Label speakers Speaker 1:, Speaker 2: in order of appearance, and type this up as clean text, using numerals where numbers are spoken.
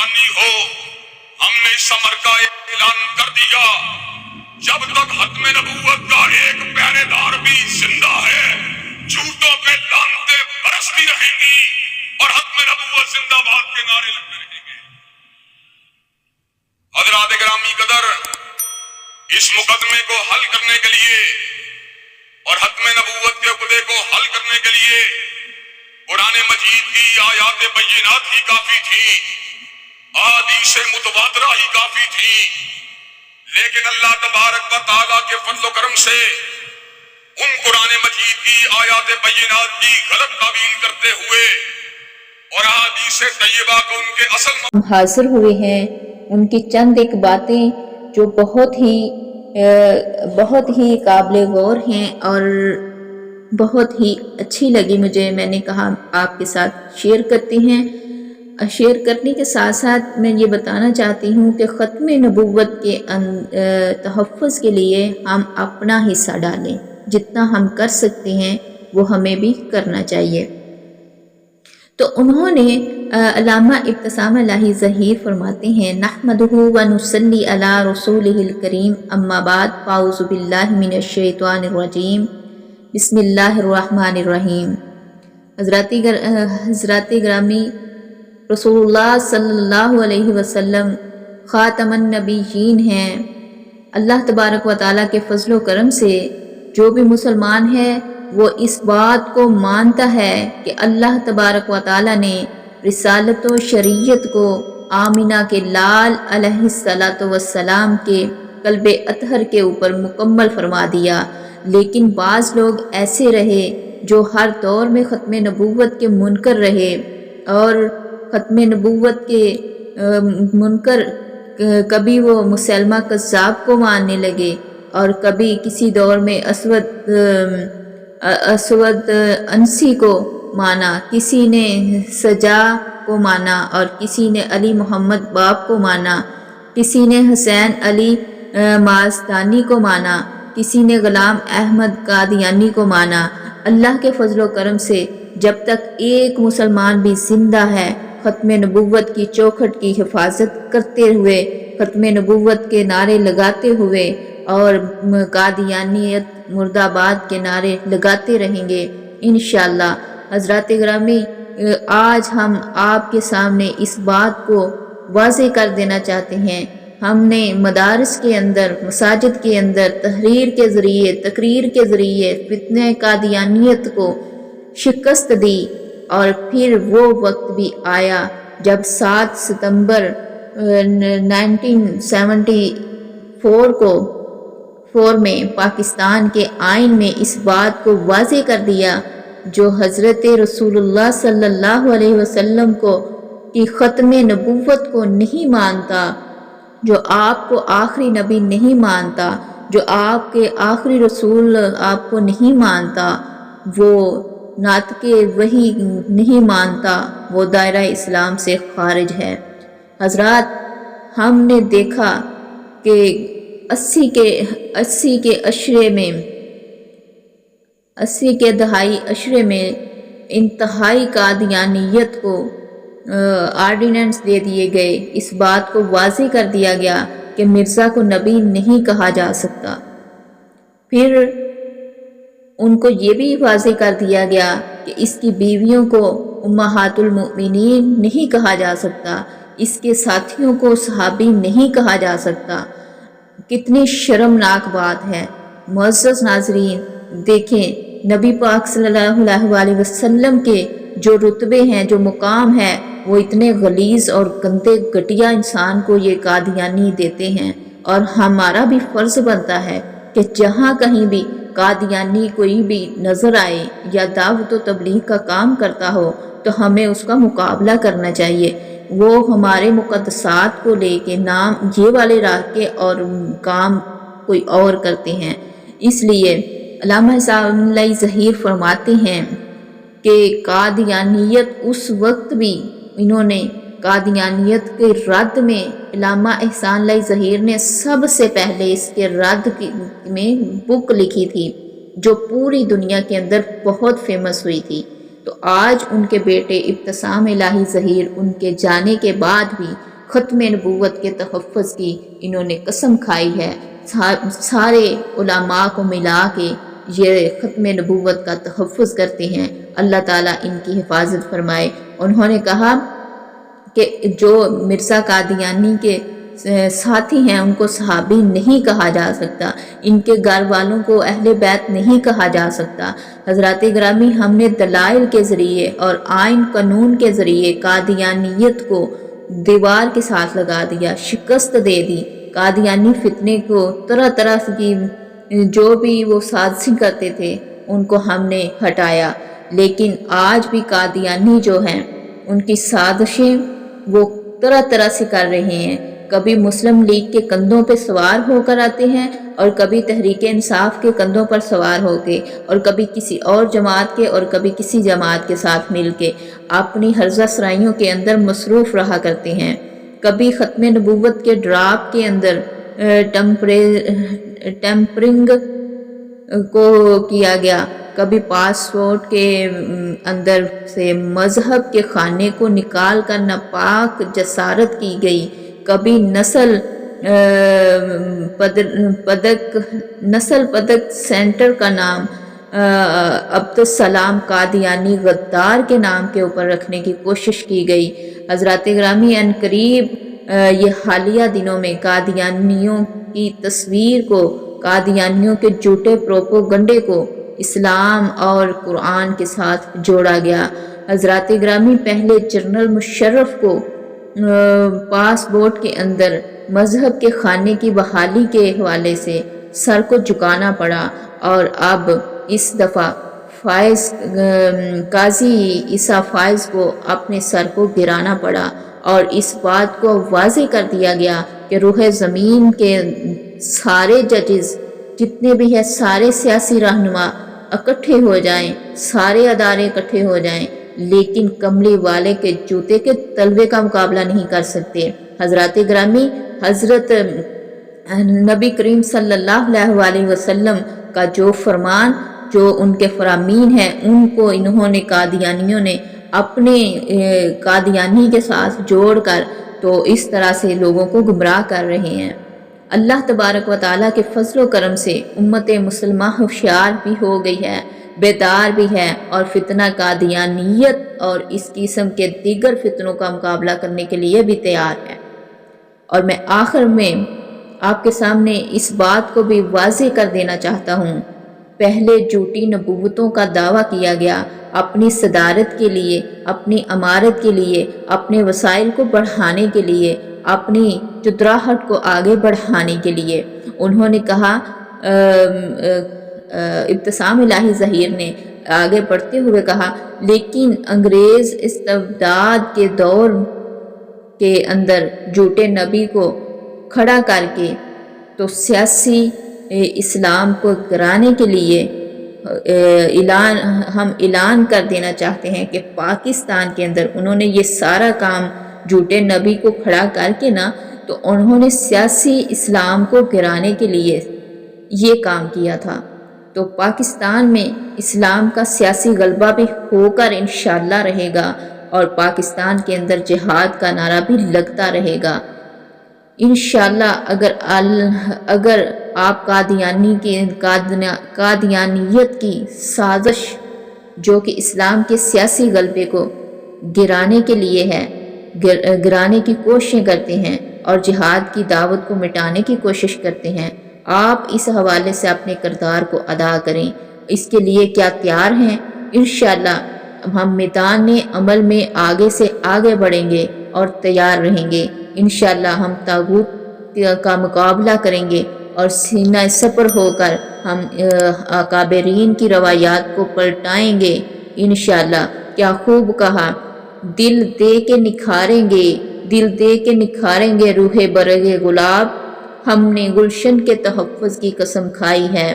Speaker 1: مسلمانی ہو، ہم نے اس امر کا اعلان کر دیا جب تک ختم نبوت کا ایک پہرے دار بھی زندہ ہے جھوٹوں پہ لعنتیں برستی رہیں گی اور ختم نبوت زندہ باد کے نعرے لگتے رہیں گے۔ حضرات گرامی قدر، اس مقدمے کو حل کرنے کے لیے اور ختم نبوت کے عقدے کو حل کرنے کے لیے قرآن مجید کی آیات بینات ہی کافی تھی، احادیث متواترہ ہی کافی تھی، لیکن اللہ تبارک و تعالیٰ کے فضل و کرم سے ان قرآن مجید کی آیات بینات کی غلط تعویل کرتے ہوئے اور احادیث طیبہ کو ان کے اصل
Speaker 2: حاضر ہوئے ہیں، ان کی چند ایک باتیں جو بہت ہی قابل غور ہیں اور بہت ہی اچھی لگی مجھے، میں نے کہا آپ کے ساتھ شیئر کرتے ہیں۔ شیئر کرنے کے ساتھ ساتھ میں یہ بتانا چاہتی ہوں کہ ختم نبوت کے تحفظ کے لیے ہم اپنا حصہ ڈالیں، جتنا ہم کر سکتے ہیں وہ ہمیں بھی کرنا چاہیے۔ تو انہوں نے علامہ ابتسام الہی ظہیر فرماتے ہیں نحمدہ ونصلی علی رسولہ الکریم اما بعد فاعوذ باللہ من الشیطان الرجیم بسم اللہ الرحمن الرحیم۔ حضرات گرامی، رسول اللہ صلی اللہ علیہ وسلم خاتم النبیین ہیں۔ اللہ تبارک و تعالیٰ کے فضل و کرم سے جو بھی مسلمان ہے وہ اس بات کو مانتا ہے کہ اللہ تبارک و تعالیٰ نے رسالت و شریعت کو آمینہ کے لال علیہ السلام کے قلب اطہر کے اوپر مکمل فرما دیا، لیکن بعض لوگ ایسے رہے جو ہر دور میں ختم نبوت کے منکر رہے اور ختم نبوت کے منکر کبھی وہ مسلمہ کذاب کو ماننے لگے اور کبھی کسی دور میں اسود انسی کو مانا، کسی نے سجا کو مانا اور کسی نے علی محمد باپ کو مانا، کسی نے حسین علی مازدانی کو مانا، کسی نے غلام احمد قادیانی کو مانا۔ اللہ کے فضل و کرم سے جب تک ایک مسلمان بھی زندہ ہے، ختم نبوت کی چوکھٹ کی حفاظت کرتے ہوئے، ختم نبوت کے نعرے لگاتے ہوئے اور قادیانیت مرد آباد کے نعرے لگاتے رہیں گے انشاءاللہ۔ حضرات گرامی، آج ہم آپ کے سامنے اس بات کو واضح کر دینا چاہتے ہیں، ہم نے مدارس کے اندر، مساجد کے اندر تحریر کے ذریعے، تقریر کے ذریعے فتنہ قادیانیت کو شکست دی، اور پھر وہ وقت بھی آیا جب 7 ستمبر 1974 میں پاکستان کے آئین میں اس بات کو واضح کر دیا جو حضرت رسول اللہ صلی اللہ علیہ وسلم کو کی ختم نبوت کو نہیں مانتا، جو آپ کو آخری نبی نہیں مانتا، جو آپ کے آخری رسول آپ کو نہیں مانتا، وہ ناطق وحی نہیں مانتا، وہ دائرہ اسلام سے خارج ہے۔ حضرات، ہم نے دیکھا کہ 80 کے دہائی عشرے میں انتہائی قادیانیت کو آرڈیننس دے دیے گئے، اس بات کو واضح کر دیا گیا کہ مرزا کو نبی نہیں کہا جا سکتا۔ پھر ان کو یہ بھی واضح کر دیا گیا کہ اس کی بیویوں کو امہات المؤمنین نہیں کہا جا سکتا، اس کے ساتھیوں کو صحابی نہیں کہا جا سکتا۔ کتنی شرمناک بات ہے۔ معزز ناظرین، دیکھیں نبی پاک صلی اللہ علیہ وسلم کے جو رتبے ہیں، جو مقام ہے، وہ اتنے غلیظ اور گندے گھٹیا انسان کو یہ قادیانی دیتے ہیں، اور ہمارا بھی فرض بنتا ہے کہ جہاں کہیں بھی قادیانی کوئی بھی نظر آئے یا دعوت و تبلیغ کا کام کرتا ہو تو ہمیں اس کا مقابلہ کرنا چاہیے۔ وہ ہمارے مقدسات کو لے کے نام یہ والے رکھ کے اور کام کوئی اور کرتے ہیں۔ اس لیے علامہ ابتسام الہی ظہیر فرماتے ہیں کہ قادیانیت اس وقت بھی انہوں نے قادیانیت کے رد میں علامہ احسان الہی ظہیر نے سب سے پہلے اس کے رد میں بک لکھی تھی جو پوری دنیا کے اندر بہت فیمس ہوئی تھی۔ تو آج ان کے بیٹے ابتسام الہی ظہیر ان کے جانے کے بعد بھی ختم नबूवत के तहफ़्फ़ुज़ की इन्होंने कसम खाई है। सारे उलमा को मिला के ये ख़त्म नबूवत का तहफ़्फ़ुज़ करते हैं। अल्लाह ताला इनकी हिफाजत फरमाए। उन्होंने कहा कि जो मिर्ज़ा कादियानी के साथी हैं उनको सहाबी नहीं कहा जा सकता, इनके घर वालों को अहले बैत नहीं कहा जा सकता। हज़रात ग्रामी, हमने दलाइल के ज़रिए और आइन कानून के ज़रिए कादियानियत को दीवार के साथ लगा दिया, शिकस्त दे दी। कादियानी फितने को तरह तरह की जो भी वो साजिश करते थे उनको हमने हटाया, लेकिन आज भी कादियानी जो हैं उनकी साजिशें वो तरह तरह से कर रहे हैं। कभी मुस्लिम लीग के कंधों पे सवार होकर आते हैं और कभी तहरीक इंसाफ के कंधों पर सवार होके, और कभी किसी और जमात के और कभी किसी जमात के साथ मिलके अपनी हर्जा सराइयों के अंदर मसरूफ़ रहा करते हैं। कभी ख़त्म नबूवत के ड्राफ्ट के अंदर टेम्परिंग को किया गया, कभी पासपोर्ट के अंदर से मज़हब के खाने को निकाल कर नापाक जसारत की गई, कभी नस्ल पदक सेंटर का नाम अब्दुस्सलाम कादियानी गद्दार के नाम के ऊपर रखने की कोशिश की गई। हज़रात ग्रामी, अनकरीब ये हालिया दिनों में कादियानियों की तस्वीर को, कादियानियों के झूठे प्रोपोगंडे को इस्लाम और कुरान के साथ जोड़ा गया। हज़रात ग्रामी, पहले जनरल मुशर्रफ को पासपोर्ट के अंदर मज़हब के खाने की बहाली के हवाले से सर को झुकाना पड़ा, और अब इस दफ़ा काजी ईसा फ़ाइज़ को अपने सर को गिराना पड़ा, और इस बात को वाज़ेह कर दिया गया कि रूह ज़मीन के सारे जजेस जितने भी हैं, सारे सियासी रहनुमा इकट्ठे हो जाएं, सारे अदारे इकट्ठे हो जाएं, लेकिन कमली वाले के जूते के तलवे का मुकाबला नहीं कर सकते। हज़रात ग्रामी, हज़रत नबी करीम सल्लल्लाहु अलैहि वसल्लम का जो फरमान, जो उनके फरामीन हैं, उनको इन्होंने कादियानियों ने अपने कादियानी के साथ जोड़कर तो इस तरह से लोगों को गुमराह कर रहे हैं। अल्लाह तबारक व तआला के फजल व करम से उम्मत मुसलमान होशियार भी हो गई है, बेदार भी है, और फितना कादियानियत और इस किस्म के दीगर फितनों का मुकाबला करने के लिए भी तैयार है। और मैं आखिर में आपके सामने इस बात को भी वाज़ेह कर देना चाहता हूँ, पहले झूठी नबूवतों का दावा किया गया अपनी सदारत के लिए, अपनी अमारत के लिए, अपने वसाइल को बढ़ाने के लिए, अपनी चुतराहट को आगे बढ़ाने के लिए। उन्होंने कहा, इब्तिसाम इलाही ज़हीर ने आगे बढ़ते हुए कहा, लेकिन अंग्रेज़ इस्तिबदाद के दौर के अंदर झूठे नबी को खड़ा करके तो सियासी इस्लाम को गिराने के लिए हम ऐलान कर देना चाहते हैं कि पाकिस्तान के अंदर उन्होंने ये सारा काम झूठे नबी को खड़ा करके ना, तो उन्होंने सियासी इस्लाम को गिराने के लिए ये काम किया था। तो पाकिस्तान में इस्लाम का सियासी गलबा भी होकर इंशाअल्लाह रहेगा, और पाकिस्तान के अंदर जिहाद का नारा भी लगता रहेगा इंशाअल्लाह। अगर आप कादियानियत की साजिश, जो कि इस्लाम के सियासी गलबे को गिराने के लिए है, गिराने की कोशिशें करते हैं और जिहाद की दावत को मिटाने की कोशिश करते हैं, आप इस हवाले से अपने किरदार को अदा करें। इसके लिए क्या तैयार हैं? इंशाअल्लाह हम मैदान अमल में आगे से आगे बढ़ेंगे और तैयार रहेंगे। इंशाअल्लाह हम तागूत का मुकाबला करेंगे और सीना सपर होकर हम अकाबरीन की रवायात को पलटाएंगे इंशाअल्लाह। क्या खूब कहा, दिल दे के निखारेंगे, दिल दे के निखारेंगे रूहे बरगे गुलाब, हमने गुलशन के तहफ़्फ़ुज़ की कसम खाई है।